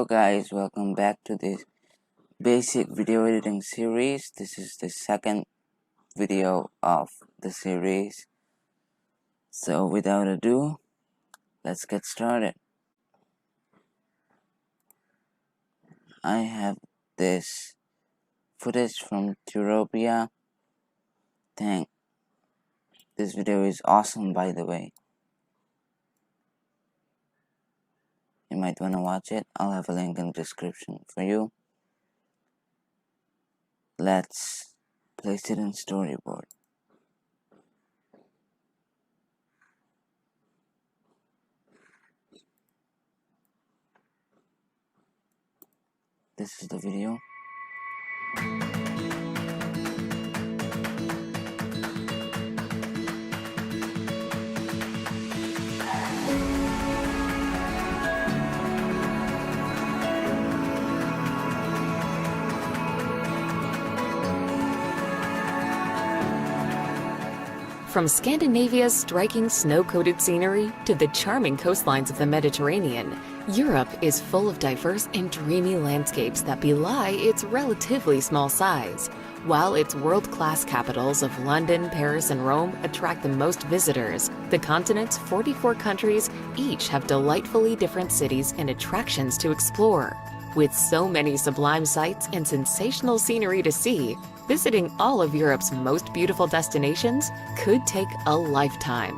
Hello guys, welcome back to this basic video editing series. This is the second video of the series. So without ado, let's get started. I have this footage from Ethiopia. This video is awesome, by the way. You might want to watch it. I'll have a link in the description for you. Let's place it in storyboard. This is the video. From Scandinavia's striking snow-coated scenery to the charming coastlines of the Mediterranean, Europe is full of diverse and dreamy landscapes that belie its relatively small size. While its world-class capitals of London, Paris, and Rome attract the most visitors, the continent's 44 countries each have delightfully different cities and attractions to explore. With so many sublime sights and sensational scenery to see, visiting all of Europe's most beautiful destinations could take a lifetime.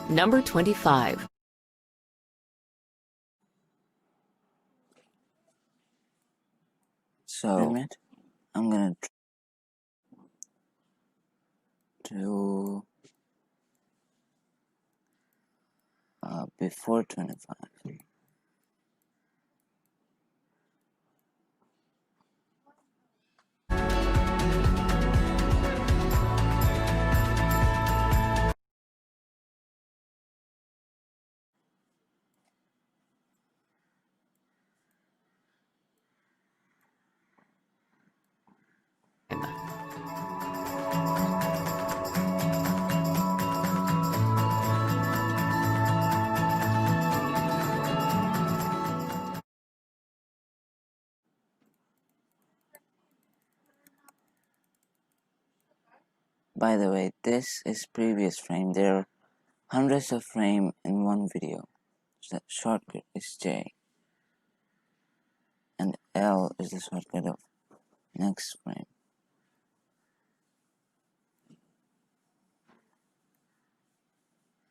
Number 25. So, I'm gonna do before 25. By the way, this is previous frame. There are hundreds of frames in one video. So that shortcut is J. And L is the shortcut of next frame.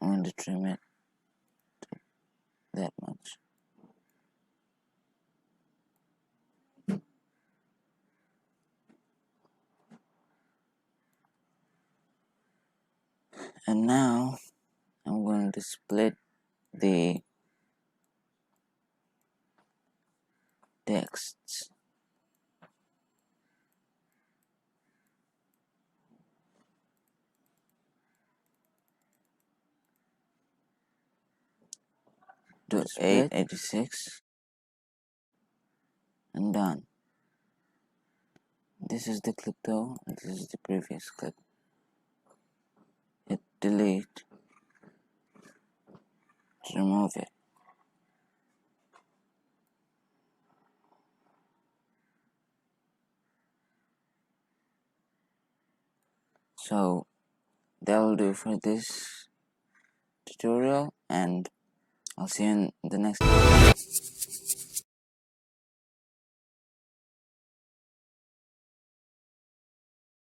I'm going to trim it to that much. And now I'm going to split the texts. Do 886 and done. This is the clip though, and this is the previous clip. Hit delete to remove it. So that will do for this tutorial, and I'll see you in the next video.